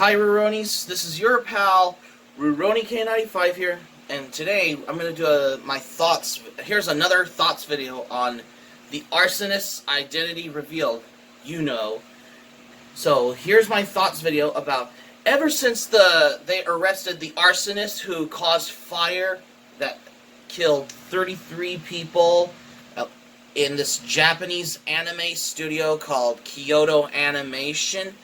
Hi Ruronis, this is your pal Ruroni K95 here, and today I'm going to do my thoughts. Here's another thoughts video on the arsonist's identity revealed, So here's my thoughts video about ever since they arrested the arsonist who caused fire that killed 33 people in this Japanese anime studio called Kyoto Animation.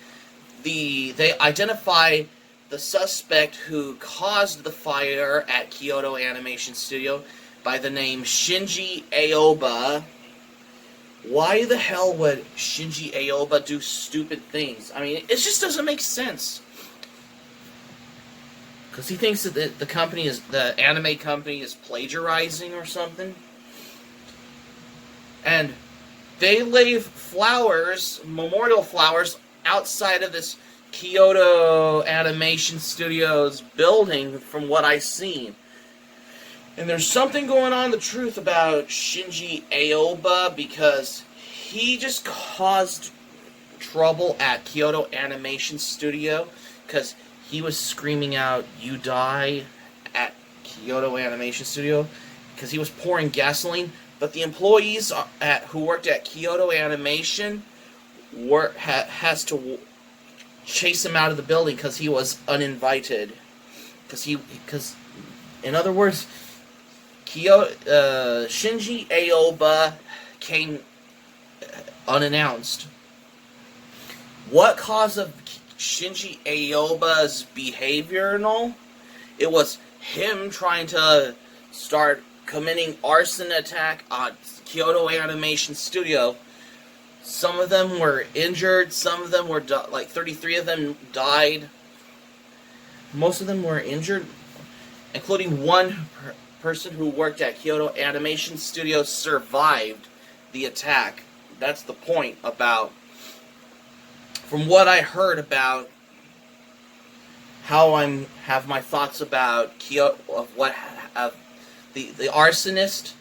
They identify the suspect who caused the fire at Kyoto Animation Studio by the name Shinji Aoba. Why the hell would Shinji Aoba do stupid things? I mean, it just doesn't make sense. Because he thinks that the anime company is plagiarizing or something. And they leave flowers, memorial flowers, outside of this Kyoto Animation Studio's building from what I've seen. And there's something going on the truth about Shinji Aoba, because he just caused trouble at Kyoto Animation Studio because he was screaming out, "You die," at Kyoto Animation Studio because he was pouring gasoline. But the employees who worked at Kyoto Animation has to chase him out of the building because he was uninvited. Because in other words, Shinji Aoba came unannounced. What caused of Shinji Aoba's behavior and all? It was him trying to start committing arson attack on Kyoto Animation Studio. Some of them were injured, some of them were, like 33 of them died. Most of them were injured, including one person who worked at Kyoto Animation Studio survived the attack. That's the point about, from what I heard about how I have my thoughts about Kyoto, the arsonist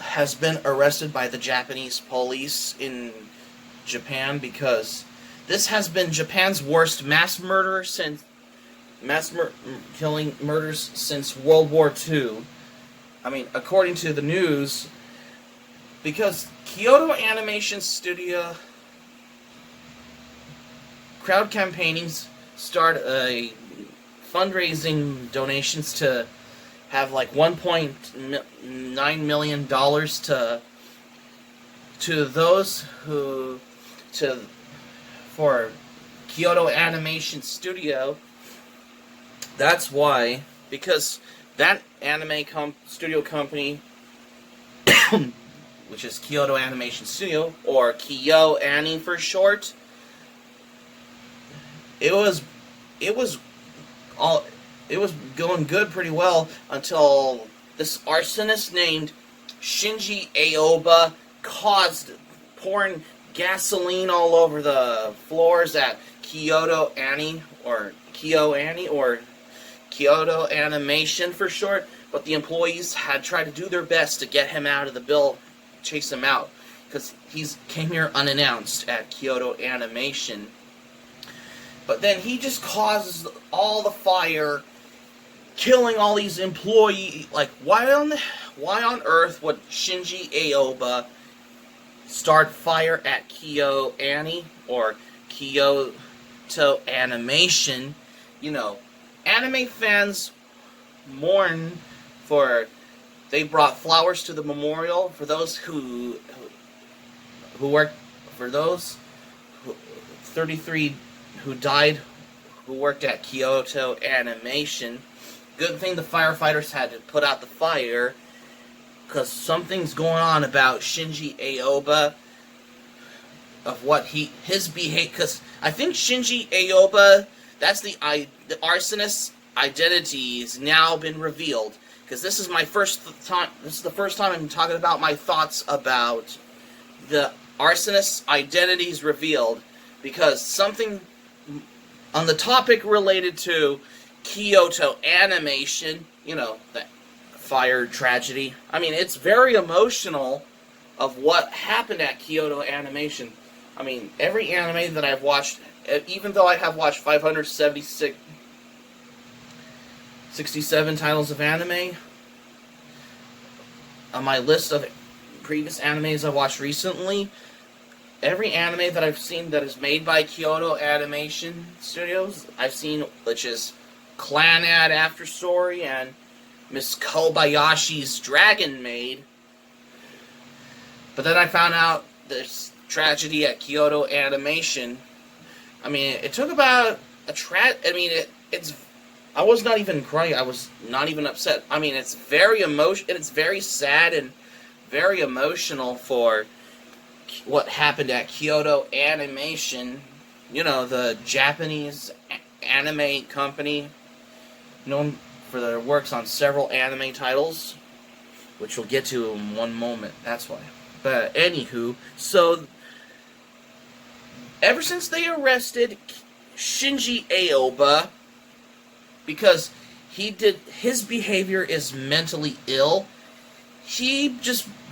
has been arrested by the Japanese police in Japan because this has been Japan's worst killing murders since World War II. I mean, according to the news, because Kyoto Animation Studio crowd campaigning started a fundraising donations to have like $1.9 million to those for Kyoto Animation Studio. That's why, because that studio company, which is Kyoto Animation Studio, or Kyo Ani for short, it was going good pretty well until this arsonist named Shinji Aoba caused pouring gasoline all over the floors at Kyoto Ani, or Kyoto Animation for short. But the employees had tried to do their best to get him out of the bill, chase him out, because he came here unannounced at Kyoto Animation. But then he just causes all the fire, killing all these employees. Like, why on earth would Shinji Aoba start fire at Kyo Ani or Kyoto Animation? Anime fans mourn they brought flowers to the memorial for those who worked, for those 33 who died who worked at Kyoto Animation. Good thing the firefighters had to put out the fire, because something's going on about Shinji Aoba, of what his behavior. Because I think Shinji Aoba, that's the arsonist's identity, has now been revealed. Because this is my first time. This is the first time I'm talking about my thoughts about the arsonist's identities revealed, because something on the topic related to Kyoto Animation, that fire tragedy. I mean, it's very emotional of what happened at Kyoto Animation. I mean, every anime that I've watched even though I have watched 567 titles of anime, on my list of previous animes I watched recently, every anime that I've seen that is made by Kyoto Animation Studios, I've seen, which is Clannad After Story and Miss Kobayashi's Dragon Maid. But then I found out this tragedy at Kyoto Animation. I mean, it took about it's. I was not even crying. I was not even upset. I mean, it's very It's very sad and very emotional for what happened at Kyoto Animation. You know, the Japanese anime company known for their works on several anime titles, which we'll get to in one moment. That's why. But anywho, so ever since they arrested Shinji Aoba, because his behavior is mentally ill,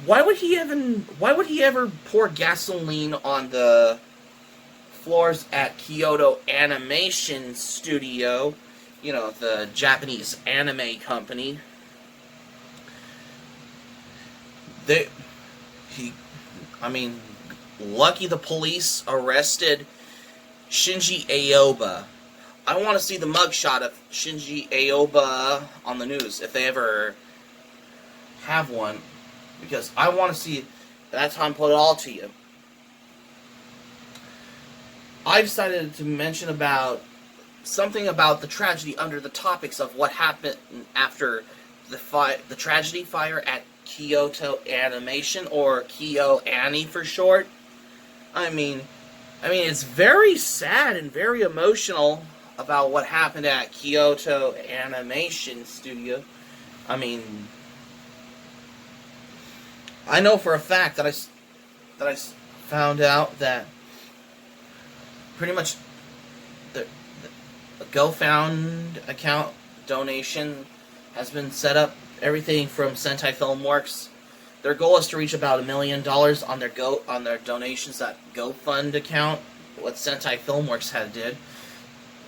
why would he ever pour gasoline on the floors at Kyoto Animation Studio, you know, the Japanese anime company? Lucky the police arrested Shinji Aoba. I want to see the mugshot of Shinji Aoba on the news, if they ever have one, because I want to see. That's how I'm put it all to you. I decided to mention something about the tragedy under the topics of what happened after the tragedy fire at Kyoto Animation, or Kyo Annie for short. I mean, it's very sad and very emotional about what happened at Kyoto Animation Studio. I mean, I know for a fact that I found out that pretty much the GoFund account donation has been set up. Everything from Sentai Filmworks. Their goal is to reach about $1 million on their donations, that GoFund account, what Sentai Filmworks did,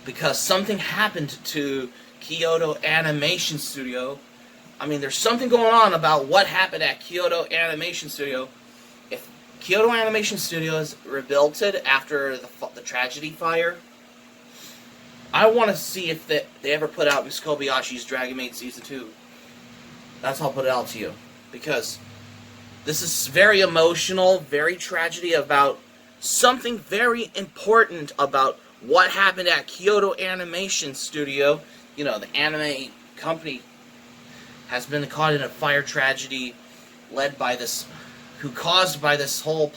because something happened to Kyoto Animation Studio. I mean, there's something going on about what happened at Kyoto Animation Studio. If Kyoto Animation Studio is rebuilt after the tragedy fire, I want to see if they ever put out Miss Kobayashi's Dragon Maid Season 2. That's how I'll put it out to you. Because this is very emotional, very tragedy about something very important about what happened at Kyoto Animation Studio. You know, the anime company has been caught in a fire tragedy caused by this whole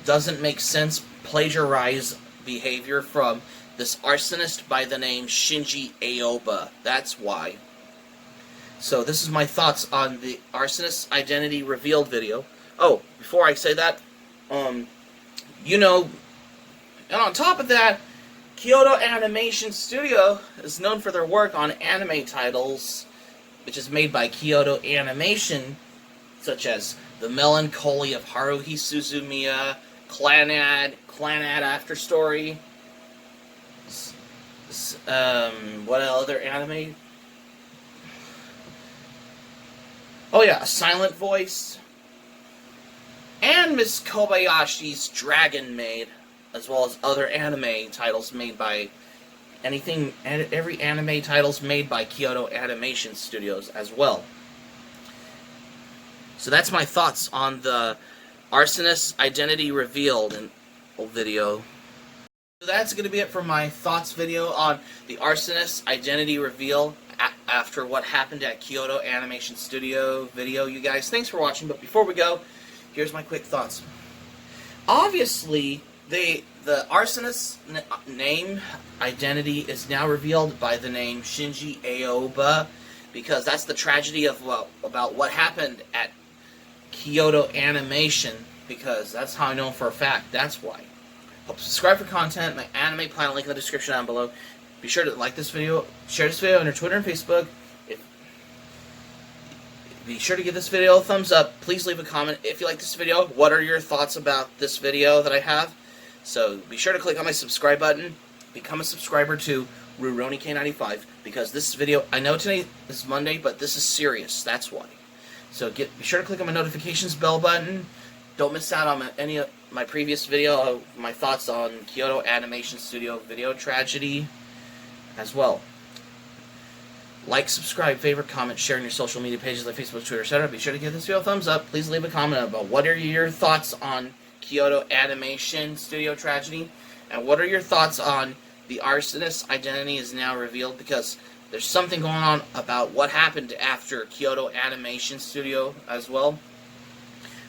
doesn't make sense plagiarize behavior from this arsonist by the name Shinji Aoba. That's why. So this is my thoughts on the arsonist identity revealed video. Oh, before I say that, and on top of that, Kyoto Animation Studio is known for their work on anime titles, which is made by Kyoto Animation, such as The Melancholy of Haruhi Suzumiya, Clannad After Story, what other anime? Oh yeah, A Silent Voice, and Miss Kobayashi's Dragon Maid, as well as other anime titles made by every anime title's made by Kyoto Animation Studios as well. So that's my thoughts on the arsonist identity revealed video. So that's going to be it for my thoughts video on the arsonist identity reveal after what happened at Kyoto Animation Studio video, you guys. Thanks for watching, but before we go, here's my quick thoughts. Obviously, the arsonist's name identity is now revealed by the name Shinji Aoba, because that's the tragedy of about what happened at Kyoto Animation, because that's how I know for a fact. That's why. Hope subscribe for content. My anime plan link in the description down below. Be sure to like this video, share this video on your Twitter and Facebook. Be sure to give this video a thumbs up. Please leave a comment if you like this video. What are your thoughts about this video that I have? So be sure to click on my subscribe button, become a subscriber to RuRoniK95, because this video, I know today is Monday, but this is serious, that's why. So be sure to click on my notifications bell button. Don't miss out on any of my previous video of my thoughts on Kyoto Animation Studio video tragedy as well. Like, subscribe, favorite, comment, share on your social media pages like Facebook, Twitter, etc. Be sure to give this video a thumbs up. Please leave a comment about what are your thoughts on Kyoto Animation Studio tragedy, and what are your thoughts on the arsonist's identity is now revealed, because there's something going on about what happened after Kyoto Animation Studio as well.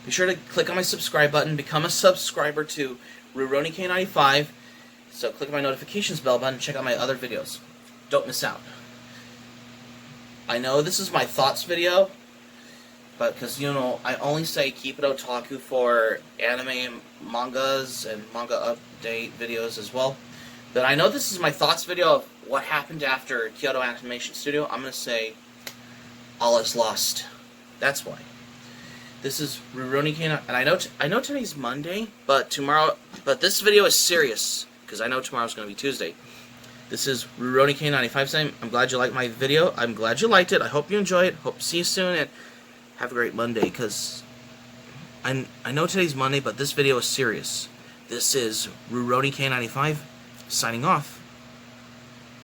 Be sure to click on my subscribe button, become a subscriber to RuRoniK95. So click on my notifications bell button, check out my other videos. Don't miss out. I know this is my thoughts video, but because, you know, I only say keep it otaku for anime and mangas and manga update videos as well. But I know this is my thoughts video of what happened after Kyoto Animation Studio. I'm going to say all is lost. That's why. This is RuRoniK, and I know today's Monday, but this video is serious, because I know tomorrow's going to be Tuesday. This is RuRoniK95 saying, I'm glad you liked my video. I'm glad you liked it. I hope you enjoy it. Hope to see you soon, and have a great Monday, because I know today's Monday, but this video is serious. This is RuRoniK95 signing off.